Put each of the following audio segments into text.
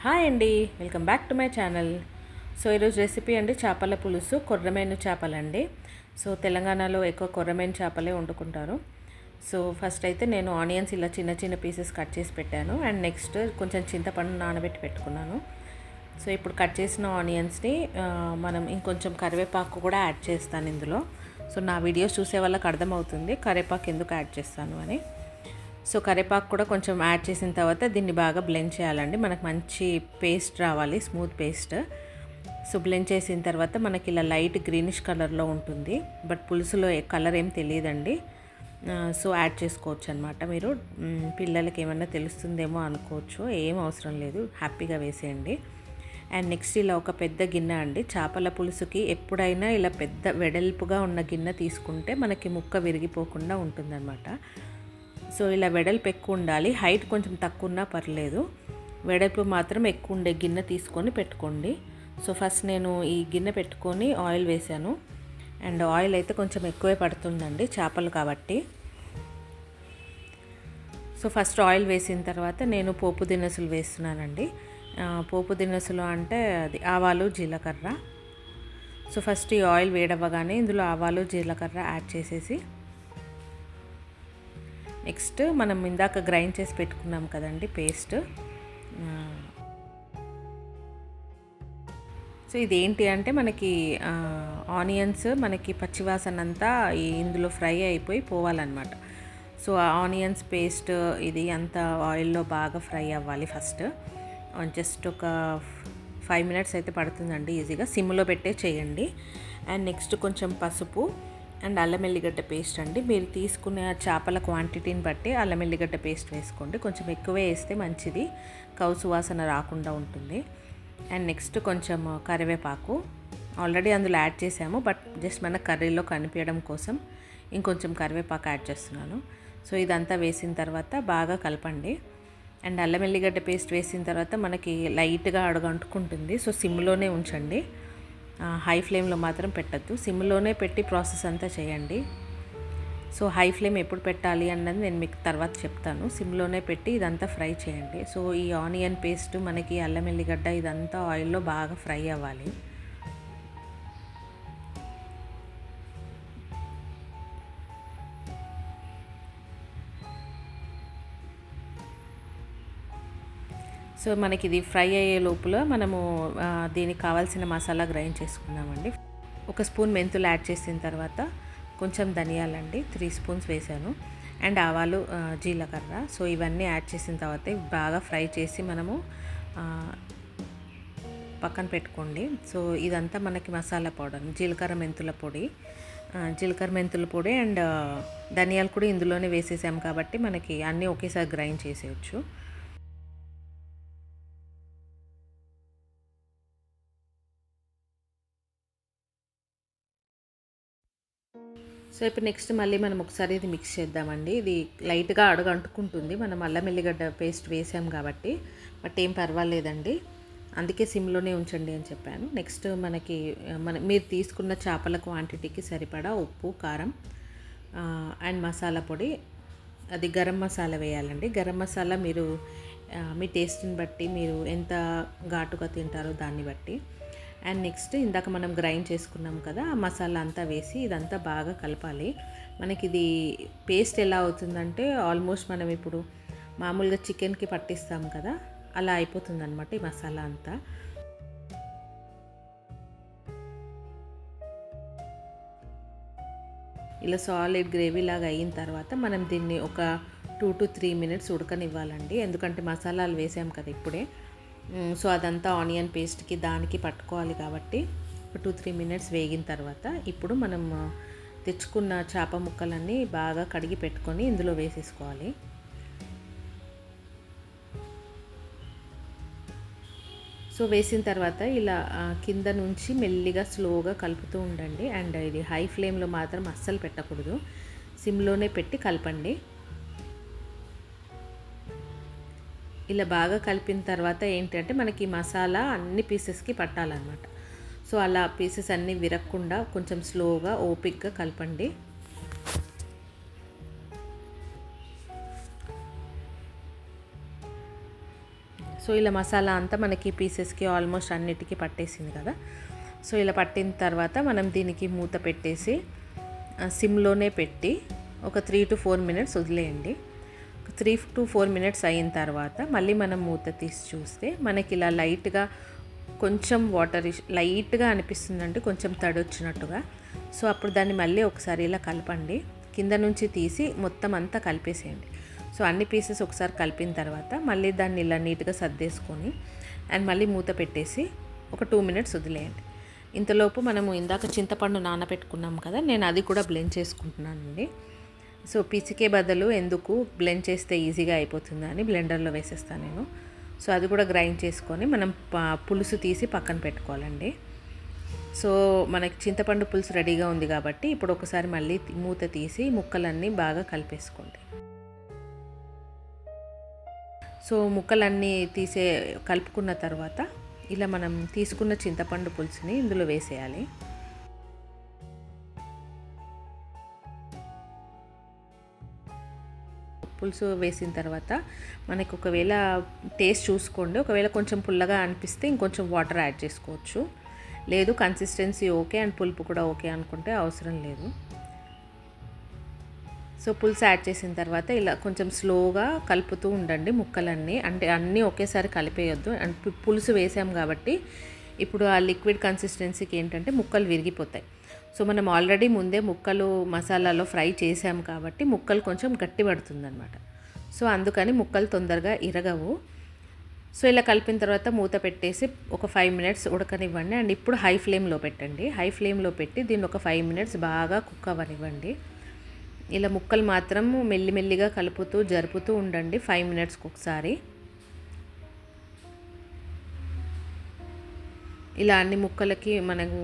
Hi అండి, welcome back to my channel. So ఈరోజు recipe అండి చేపల పులుసు, కొర్రమేను చేపలండి. సో తెలంగాణలో ఎక్కువ కొర్రమేను చేపలే వండుకుంటారు. సో ఫస్ట్ అయితే నేను ఆనియన్స్ ఇలా చిన్న చిన్న పీసెస్ కట్ చేసి పెట్టాను. అండ్ నెక్స్ట్ కొంచెం చింతపండు నానబెట్టి పెట్టుకున్నాను. సో ఇప్పుడు కట్ చేసిన ఆనియన్స్ని మనం ఇంకొంచెం కరివేపాకు కూడా యాడ్ చేస్తాను ఇందులో. సో నా వీడియోస్ చూసే వాళ్ళకి అర్థమవుతుంది కరివేపాకు ఎందుకు యాడ్ చేస్తాను అని. సో కరివేపాకు కూడా కొంచెం యాడ్ చేసిన తర్వాత దీన్ని బాగా బ్లెండ్ చేయాలండి. మనకు మంచి పేస్ట్ రావాలి, స్మూత్ పేస్ట్. సో బ్లెండ్ చేసిన తర్వాత మనకి ఇలా లైట్ గ్రీనిష్ కలర్లో ఉంటుంది. బట్ పులుసులో కలర్ ఏం తెలియదండి. సో యాడ్ చేసుకోవచ్చు అనమాట. మీరు పిల్లలకి ఏమన్నా తెలుస్తుందేమో అనుకోవచ్చు, ఏం అవసరం లేదు, హ్యాపీగా వేసేయండి. అండ్ నెక్స్ట్ ఇలా ఒక పెద్ద గిన్నె అండి. చేపల పులుసుకి ఎప్పుడైనా ఇలా పెద్ద వెడల్పుగా ఉన్న గిన్నె తీసుకుంటే మనకి ముక్క విరిగిపోకుండా ఉంటుందన్నమాట. సో ఇలా వెడల్పు ఎక్కువ ఉండాలి, హైట్ కొంచెం తక్కువ ఉన్నా పర్లేదు, వెడల్పు మాత్రం ఎక్కువ ఉండే గిన్నె తీసుకొని పెట్టుకోండి. సో ఫస్ట్ నేను ఈ గిన్నె పెట్టుకొని ఆయిల్ వేసాను. అండ్ ఆయిల్ అయితే కొంచెం ఎక్కువే పడుతుందండి చేపలు కాబట్టి. సో ఫస్ట్ ఆయిల్ వేసిన తర్వాత నేను పోపు దినుసులు వేస్తున్నానండి. పోపు దినుసులు అంటే అది ఆవాలు, జీలకర్ర. సో ఫస్ట్ ఈ ఆయిల్ వేడవ్వగానే ఇందులో ఆవాలు, జీలకర్ర యాడ్ చేసేసి నెక్స్ట్ మనం ఇందాక గ్రైండ్ చేసి పెట్టుకున్నాం కదండి పేస్ట్. సో ఇదేంటి అంటే మనకి ఆనియన్స్ మనకి పచ్చివాసన అంతా ఇందులో ఫ్రై అయిపోయి పోవాలన్నమాట. సో ఆనియన్స్ పేస్ట్ ఇది అంతా ఆయిల్లో బాగా ఫ్రై అవ్వాలి. ఫస్ట్ జస్ట్ ఒక 5 minutes అయితే పడుతుందండి ఈజీగా, సిమ్లో పెట్టే చేయండి. అండ్ నెక్స్ట్ కొంచెం పసుపు అండ్ అల్లం ఎల్లిగడ్డ పేస్ట్ అండి. మీరు తీసుకునే చేపల క్వాంటిటీని బట్టి అల్లం ఎల్లిగడ్డ పేస్ట్ వేసుకోండి. కొంచెం ఎక్కువే వేస్తే మంచిది, కౌసు వాసన రాకుండా ఉంటుంది. అండ్ నెక్స్ట్ కొంచెం కరివేపాకు ఆల్రెడీ అందులో యాడ్ చేసాము, బట్ జస్ట్ మన కర్రీలో కనిపించడం కోసం ఇంకొంచెం కరివేపాకు యాడ్ చేస్తున్నాను. సో ఇదంతా వేసిన తర్వాత బాగా కలపండి. అండ్ అల్లం ఎల్లిగడ్డ పేస్ట్ వేసిన తర్వాత మనకి లైట్గా అడుగంటుకుంటుంది. సో సిమ్లోనే ఉంచండి, హై ఫ్లేమ్లో మాత్రం పెట్టద్దు, సిమ్లోనే పెట్టి ప్రాసెస్ అంతా చేయండి. సో హై ఫ్లేమ్ ఎప్పుడు పెట్టాలి అన్నది నేను మీకు తర్వాత చెప్తాను. సిమ్లోనే పెట్టి ఇదంతా ఫ్రై చేయండి. సో ఈ ఆనియన్ పేస్ట్ మనకి అల్లం ఎల్లిగడ్డ ఇదంతా ఆయిల్లో బాగా ఫ్రై అవ్వాలి. సో మనకి ఇది ఫ్రై అయ్యే లోపల మనము దీనికి కావాల్సిన మసాలా గ్రైండ్ చేసుకున్నామండి. 1 స్పూన్ మెంతులు యాడ్ చేసిన తర్వాత కొంచెం ధనియాలండి 3 స్పూన్స్ వేసాను. అండ్ ఆవాలు, జీలకర్ర. సో ఇవన్నీ యాడ్ చేసిన తర్వాత బాగా ఫ్రై చేసి మనము పక్కన పెట్టుకోండి. సో ఇదంతా మనకి మసాలా పౌడర్, జీలకర్ర మెంతుల పొడి అండ్ ధనియాలు కూడా ఇందులోనే వేసేసాము కాబట్టి మనకి అన్నీ ఒకేసారి గ్రైండ్ చేసేయచ్చు. సో ఇప్పుడు నెక్స్ట్ మళ్ళీ మనం ఒకసారి ఇది మిక్స్ చేద్దామండి. ఇది లైట్గా అడుగంటుకుంటుంది, మనం అల్లం ఎల్లిగడ్డ పేస్ట్ వేసాం కాబట్టి, బట్ ఏం పర్వాలేదండి, అందుకే సిమ్లోనే ఉంచండి అని చెప్పాను. నెక్స్ట్ మనకి మీరు తీసుకున్న చేపల క్వాంటిటీకి సరిపడా ఉప్పు, కారం అండ్ మసాలా పొడి, అది గరం మసాలా వేయాలండి. గరం మసాలా మీరు మీ టేస్ట్ని బట్టి, మీరు ఎంత ఘాటుగా తింటారో దాన్ని బట్టి. అండ్ నెక్స్ట్ ఇందాక మనం గ్రైండ్ చేసుకున్నాం కదా, ఆ మసాలా అంతా వేసి ఇదంతా బాగా కలపాలి. మనకి ఇది పేస్ట్ ఎలా అవుతుందంటే ఆల్మోస్ట్ మనం ఇప్పుడు మామూలుగా చికెన్కి పట్టిస్తాం కదా, అలా అయిపోతుంది అనమాట ఈ మసాలా అంతా. ఇలా సాలిడ్ గ్రేవీ లాగా అయిన తర్వాత మనం దీన్ని ఒక 2 to 3 minutes ఉడకనివ్వాలండి. ఎందుకంటే మసాలాలు వేసాం కదా ఇప్పుడే, సో అదంతా ఆనియన్ పేస్ట్కి దానికి పట్టుకోవాలి కాబట్టి 2-3 minutes వేగిన తర్వాత ఇప్పుడు మనం తెచ్చుకున్న చేప ముక్కలన్నీ బాగా కడిగి పెట్టుకొని ఇందులో వేసేసుకోవాలి. సో వేసిన తర్వాత ఇలా కింద నుంచి మెల్లిగా స్లోగా కలుపుతూ ఉండండి. అండ్ ఇది హై ఫ్లేమ్లో మాత్రం అస్సలు పెట్టకూడదు, సిమ్లోనే పెట్టి కలపండి. ఇలా బాగా కలిపిన తర్వాత ఏంటంటే మనకి మసాలా అన్ని పీసెస్కి పట్టాలన్నమాట. సో అలా పీసెస్ అన్నీ విరగకుండా కొంచెం స్లోగా ఓపిక్గా కలపండి. సో ఇలా మసాలా అంతా మనకి పీసెస్కి ఆల్మోస్ట్ అన్నిటికీ పట్టేసింది కదా. సో ఇలా పట్టిన తర్వాత మనం దీనికి మూత పెట్టేసి సిమ్లోనే పెట్టి ఒక 3 to 4 minutes వదిలేయండి. 3 to 4 minutes అయిన తర్వాత మళ్ళీ మనం మూత తీసి చూస్తే మనకి ఇలా లైట్గా కొంచెం వాటర్ లైట్గా అనిపిస్తుందంటే కొంచెం తడి వచ్చినట్టుగా. సో అప్పుడు దాన్ని మళ్ళీ ఒకసారి ఇలా కలపండి. కింద నుంచి తీసి మొత్తం అంతా కలిపేసేయండి. సో అన్ని పీసెస్ ఒకసారి కలిపిన తర్వాత మళ్ళీ దాన్ని ఇలా నీట్గా సర్దేసుకొని అండ్ మళ్ళీ మూత పెట్టేసి ఒక 2 minutes వదిలేయండి. ఇంతలోపు మనము ఇందాక చింతపండు నానబెట్టుకున్నాం కదా, నేను అది కూడా బ్లెండ్ చేసుకుంటున్నానండి. సో పిసికే బదులు ఎందుకు బ్లెండ్ చేస్తే ఈజీగా అయిపోతుందని బ్లెండర్లో వేసేస్తాను నేను. సో అది కూడా గ్రైండ్ చేసుకొని మనం పులుసు తీసి పక్కన పెట్టుకోవాలండి. సో మనకి చింతపండు పులుసు రెడీగా ఉంది కాబట్టి ఇప్పుడు ఒకసారి మళ్ళీ మూత తీసి ముక్కలన్నీ బాగా కలిపేసుకోండి. సో ముక్కలన్నీ కలుపుకున్న తర్వాత ఇలా మనం తీసుకున్న చింతపండు పులుసుని ఇందులో వేసేయాలి. పులుసు వేసిన తర్వాత మనకి ఒకవేళ టేస్ట్ చూసుకోండి. ఒకవేళ కొంచెం పుల్లగా అనిపిస్తే ఇంకొంచెం వాటర్ యాడ్ చేసుకోవచ్చు. లేదు కన్సిస్టెన్సీ ఓకే అండ్ పులుపు కూడా ఓకే అనుకుంటే అవసరం లేదు. సో పులుసు యాడ్ చేసిన తర్వాత ఇలా కొంచెం స్లోగా కలుపుతూ ఉండండి ముక్కలన్నీ. అంటే అన్నీ ఒకేసారి కలిపేయొద్దు. అండ్ పులుసు వేసాం కాబట్టి ఇప్పుడు ఆ లిక్విడ్ కన్సిస్టెన్సీకి ఏంటంటే ముక్కలు విరిగిపోతాయి. సో మనం ఆల్రెడీ ముందే ముక్కలు మసాలాలో ఫ్రై చేసాం కాబట్టి ముక్కలు కొంచెం గట్టి పడుతుందన్నమాట. సో అందుకని ముక్కలు తొందరగా ఇరగవు. సో ఇలా కలిపిన తర్వాత మూత పెట్టేసి ఒక 5 minutes ఉడకనివ్వండి. అండ్ ఇప్పుడు హై ఫ్లేమ్లో పెట్టండి. హై ఫ్లేమ్లో పెట్టి దీన్ని ఒక 5 minutes బాగా కుక్ అవ్వనివ్వండి. ఇలా ముక్కలు మాత్రం మెల్లిమెల్లిగా కలుపుతూ జరుపుతూ ఉండండి 5 minutesకి ఒకసారి. ఇలా అన్ని ముక్కలకి మనకు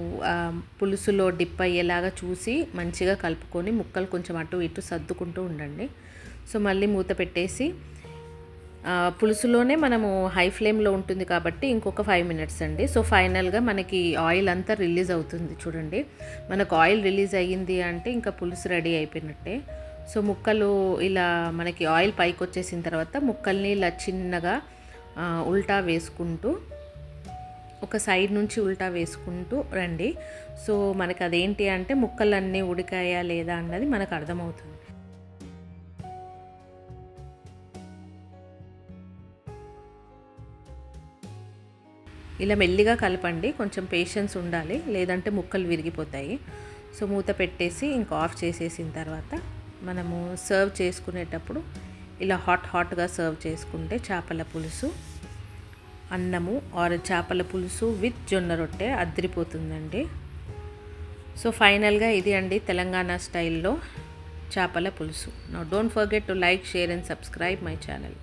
పులుసులో డిప్ అయ్యేలాగా చూసి మంచిగా కలుపుకొని ముక్కలు కొంచెం అటు ఇటు సర్దుకుంటూ ఉండండి. సో మళ్ళీ మూత పెట్టేసి పులుసులోనే మనము హై ఫ్లేమ్లో ఉంటుంది కాబట్టి ఇంకొక 5 minutes అండి. సో ఫైనల్గా మనకి ఆయిల్ అంతా రిలీజ్ అవుతుంది చూడండి. మనకు ఆయిల్ రిలీజ్ అయ్యింది అంటే ఇంకా పులుసు రెడీ అయిపోయినట్టే. సో ముక్కలు ఇలా మనకి ఆయిల్ పైకి వచ్చేసిన తర్వాత ముక్కల్ని ఇలా చిన్నగా ఉల్టా వేసుకుంటూ ఒక సైడ్ నుంచి ఉల్టా వేసుకుంటూ రండి. సో మనకి అదేంటి అంటే ముక్కలన్నీ ఉడికాయా లేదా అన్నది మనకు అర్థమవుతుంది. ఇలా మెల్లిగా కలపండి. కొంచెం పేషెన్స్ ఉండాలి, లేదంటే ముక్కలు విరిగిపోతాయి. సో మూత పెట్టేసి ఇంకా ఆఫ్ చేసేసిన తర్వాత మనము సర్వ్ చేసుకునేటప్పుడు ఇలా హాట్గా సర్వ్ చేసుకుంటే చేపల పులుసు అన్నము ఆర్ చేపల పులుసు విత్ జొన్న రొట్టె అదిరిపోతుందండి. సో ఫైనల్గా ఇది అండి తెలంగాణ స్టైల్లో చేపల పులుసు. Now don't forget to like, share and subscribe my channel.